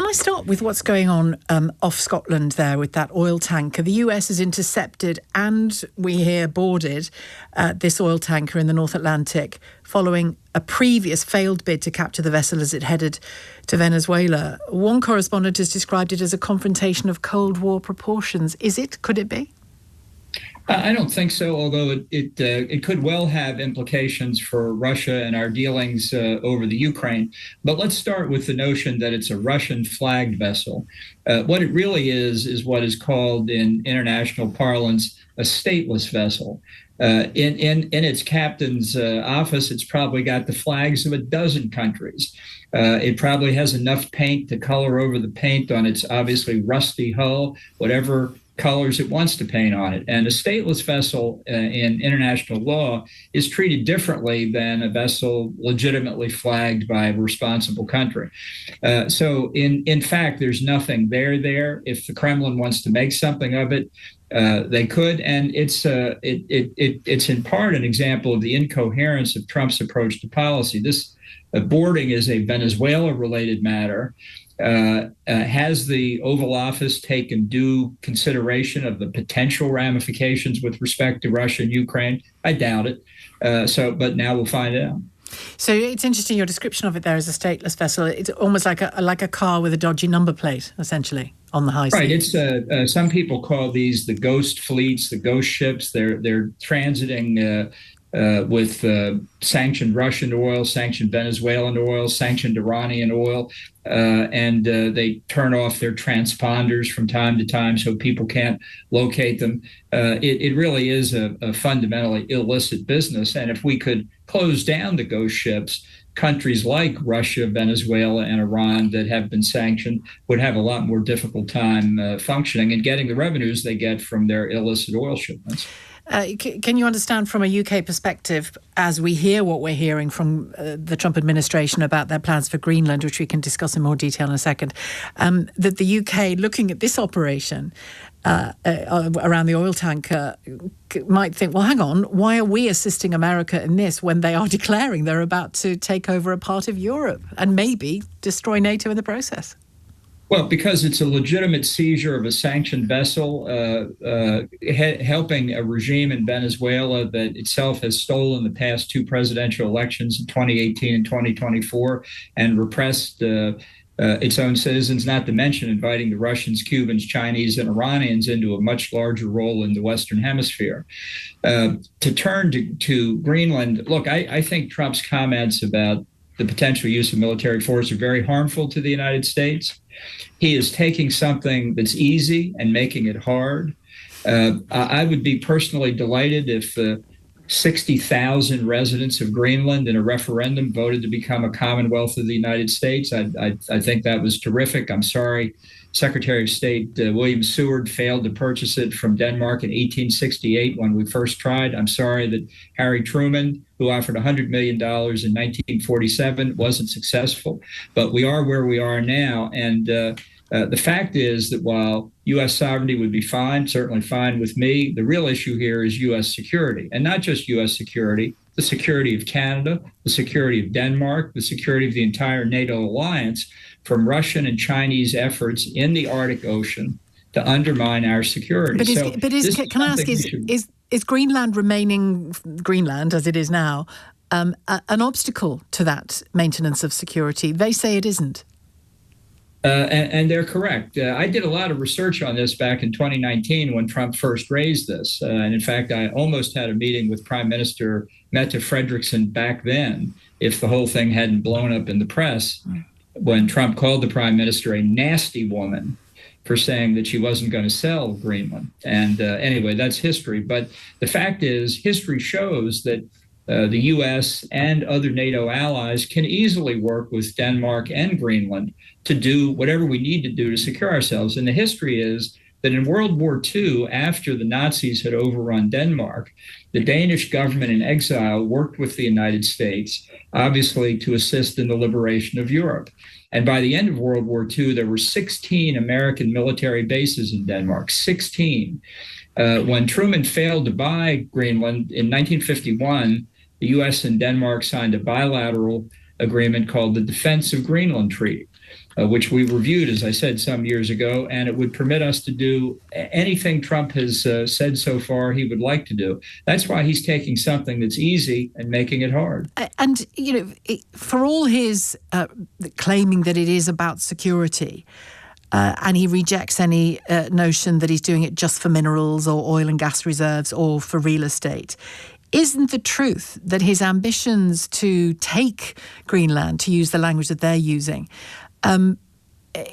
I start with what's going on off Scotland there with that oil tanker? The US has intercepted and, we hear, boarded this oil tanker in the North Atlantic following a previous failed bid to capture the vessel as it headed to Venezuela. One correspondent has described it as a confrontation of Cold War proportions. Is it? Could it be? I don't think so, although it could well have implications for Russia and our dealings over the Ukraine. But let's start with the notion that it's a Russian-flagged vessel. What it really is what is called in international parlance a stateless vessel. In its captain's office, it's probably got the flags of a dozen countries. It probably has enough paint to color over the paint on its obviously rusty hull, whatever colors it wants to paint on it. And a stateless vessel in international law is treated differently than a vessel legitimately flagged by a responsible country. So in fact, there's nothing there. If the Kremlin wants to make something of it, they could, and it's in part an example of the incoherence of Trump's approach to policy. This boarding is a Venezuela-related matter. Has the Oval Office taken due consideration of the potential ramifications with respect to Russia and Ukraine? I doubt it. But now we'll find out. So it's interesting, your description of it there as a stateless vessel. It's almost like a car with a dodgy number plate, essentially, on the high seas. Right. It's some people call these the ghost fleets, the ghost ships. They're transiting with sanctioned Russian oil, sanctioned Venezuelan oil, sanctioned Iranian oil, and they turn off their transponders from time to time so people can't locate them. It really is a fundamentally illicit business. And if we could close down the ghost ships, countries like Russia, Venezuela, and Iran that have been sanctioned would have a lot more difficult time functioning and getting the revenues they get from their illicit oil shipments. Can you understand from a UK perspective, as we hear what we're hearing from the Trump administration about their plans for Greenland, which we can discuss in more detail in a second, that the UK, looking at this operation around the oil tanker, might think, well, hang on, why are we assisting America in this when they are declaring they're about to take over a part of Europe and maybe destroy NATO in the process? Well, because it's a legitimate seizure of a sanctioned vessel, helping a regime in Venezuela that itself has stolen the past two presidential elections in 2018 and 2024 and repressed its own citizens, not to mention inviting the Russians, Cubans, Chinese, and Iranians into a much larger role in the Western Hemisphere. To turn to Greenland, look, I think Trump's comments about the potential use of military force are very harmful to the United States. He is taking something that's easy and making it hard. I would be personally delighted if 60,000 residents of Greenland in a referendum voted to become a Commonwealth of the United States. I think that was terrific. I'm sorry Secretary of State William Seward failed to purchase it from Denmark in 1868 when we first tried. I'm sorry that Harry Truman, who offered $100 million in 1947, wasn't successful. But we are where we are now. And the fact is that while U.S. sovereignty would be fine, certainly fine with me, the real issue here is U.S. security. And not just U.S. security, the security of Canada, the security of Denmark, the security of the entire NATO alliance from Russian and Chinese efforts in the Arctic Ocean to undermine our security. Can I ask, is Greenland remaining Greenland as it is now an obstacle to that maintenance of security? They say it isn't. And they're correct. I did a lot of research on this back in 2019 when Trump first raised this. And in fact, I almost had a meeting with Prime Minister Mette Frederiksen back then if the whole thing hadn't blown up in the press when Trump called the Prime Minister a nasty woman for saying that she wasn't going to sell Greenland. And anyway, that's history. But the fact is, history shows that the U.S. and other NATO allies can easily work with Denmark and Greenland to do whatever we need to do to secure ourselves. And the history is that in World War II, after the Nazis had overrun Denmark, the Danish government in exile worked with the United States, obviously to assist in the liberation of Europe. And by the end of World War II, there were 16 American military bases in Denmark, 16. When Truman failed to buy Greenland in 1951, the U.S. and Denmark signed a bilateral agreement called the Defense of Greenland Treaty. which we reviewed, as I said, some years ago, and it would permit us to do anything Trump has said so far he would like to do. That's why he's taking something that's easy and making it hard. And, for all his claiming that it is about security, and he rejects any notion that he's doing it just for minerals or oil and gas reserves or for real estate, isn't the truth that his ambitions to take Greenland, to use the language that they're using,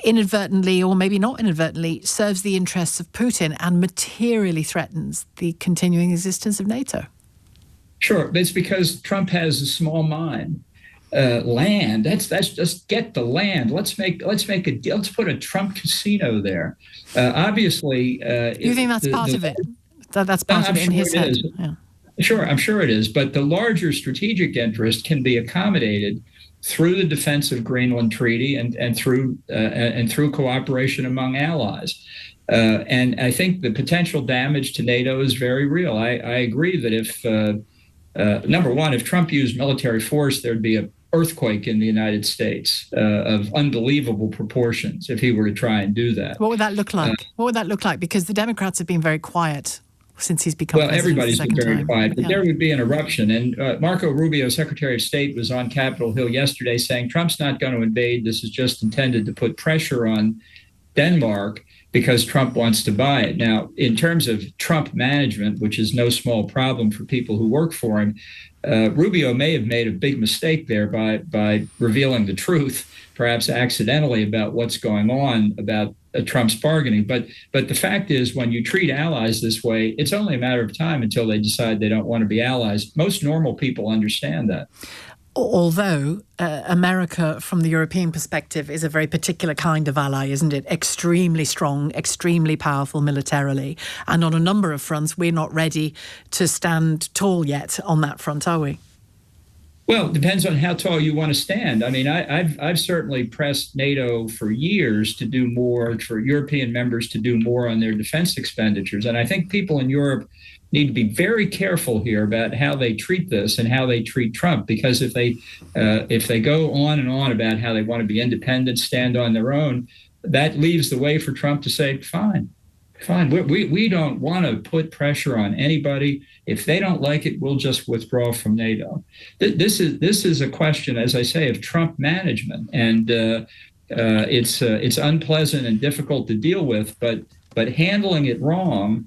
inadvertently or maybe not inadvertently, serves the interests of Putin and materially threatens the continuing existence of NATO? Sure, it's because Trump has a small mind. Land. That's just get the land. Let's make a deal. Let's put a Trump casino there. Obviously, you think that's part of it? That's part of it in his head. Yeah. Sure, I'm sure it is. But the larger strategic interest can be accommodated through the defense of Greenland Treaty and through cooperation among allies. And I think the potential damage to NATO is very real. I agree that if number one, if Trump used military force, there'd be an earthquake in the United States of unbelievable proportions if he were to try and do that. What would that look like? What would that look like? Because the Democrats have been very quiet since he's become president. Everybody's been very quiet, but yeah. There would be an eruption. And Marco Rubio, Secretary of State, was on Capitol Hill yesterday saying Trump's not going to invade. This is just intended to put pressure on Denmark because Trump wants to buy it. Now, in terms of Trump management, which is no small problem for people who work for him, Rubio may have made a big mistake there by revealing the truth, perhaps accidentally, about what's going on about Trump's bargaining. But the fact is, when you treat allies this way, it's only a matter of time until they decide they don't want to be allies. Most normal people understand that. Although America, from the European perspective, is a very particular kind of ally, isn't it? Extremely strong, extremely powerful militarily. And on a number of fronts, we're not ready to stand tall yet on that front, are we? Well, it depends on how tall you want to stand. I mean, I've certainly pressed NATO for years to do more, for European members to do more on their defense expenditures. And I think people in Europe need to be very careful here about how they treat this and how they treat Trump, because if they go on and on about how they want to be independent, stand on their own, that leaves the way for Trump to say, fine, we don't want to put pressure on anybody. If they don't like it, we'll just withdraw from NATO. This is a question, as I say, of Trump management, and it's unpleasant and difficult to deal with, but handling it wrong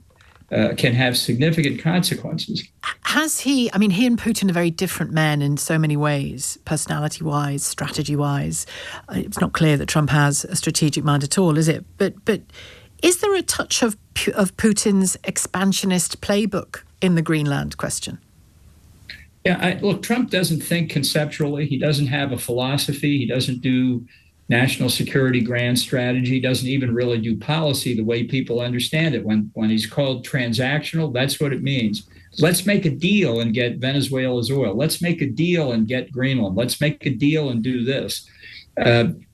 can have significant consequences. Has he, I mean, he and Putin are very different men in so many ways, personality-wise, strategy-wise. It's not clear that Trump has a strategic mind at all, is it? But is there a touch of Putin's expansionist playbook in the Greenland question? Yeah, look, Trump doesn't think conceptually. He doesn't have a philosophy. He doesn't do national security grand strategy. He doesn't even really do policy the way people understand it. When he's called transactional, that's what it means. Let's make a deal and get Venezuela's oil. Let's make a deal and get Greenland. Let's make a deal and do this.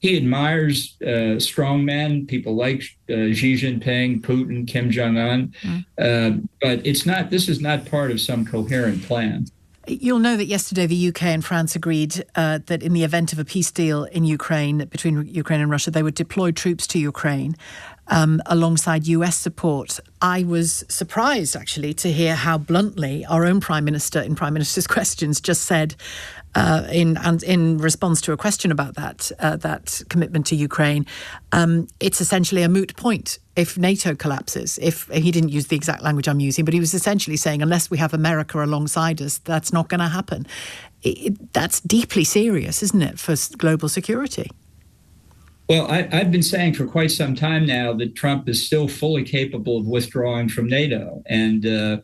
He admires strong men, people like Xi Jinping, Putin, Kim Jong-un, but this is not part of some coherent plan. You'll know that yesterday the UK and France agreed that in the event of a peace deal in Ukraine, between Ukraine and Russia, they would deploy troops to Ukraine alongside US support. I was surprised, actually, to hear how bluntly our own Prime Minister, in Prime Minister's Questions, just said in response to a question about that commitment to Ukraine, it's essentially a moot point if NATO collapses. If he didn't use the exact language I'm using, but he was essentially saying, unless we have America alongside us, that's not going to happen. That's deeply serious, isn't it, for global security? Well, I've been saying for quite some time now that Trump is still fully capable of withdrawing from NATO. And,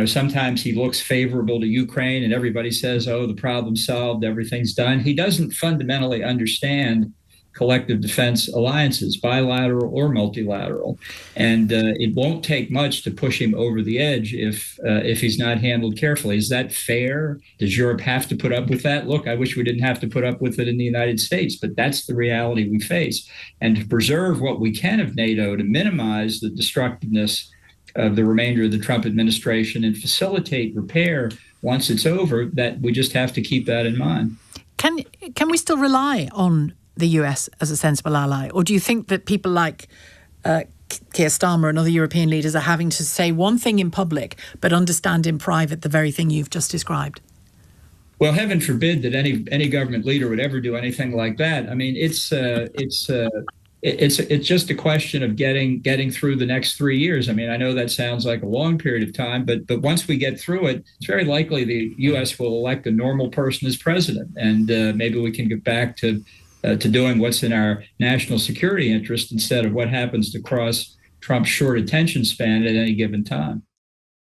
sometimes he looks favorable to Ukraine and everybody says, oh, the problem's solved, everything's done. He doesn't fundamentally understand collective defense alliances, bilateral or multilateral. And it won't take much to push him over the edge if he's not handled carefully. Is that fair? Does Europe have to put up with that? Look, I wish we didn't have to put up with it in the United States, but that's the reality we face. And to preserve what we can of NATO, to minimize the destructiveness of the remainder of the Trump administration and facilitate repair once it's over, that we just have to keep that in mind. Can we still rely on the US as a sensible ally? Or do you think that people like Keir Starmer and other European leaders are having to say one thing in public but understand in private the very thing you've just described? Well, heaven forbid that any government leader would ever do anything like that. I mean, it's just a question of getting through the next 3 years. I mean, I know that sounds like a long period of time, but once we get through it, it's very likely the U.S. will elect a normal person as president, and maybe we can get back to doing what's in our national security interest instead of what happens to cross Trump's short attention span at any given time.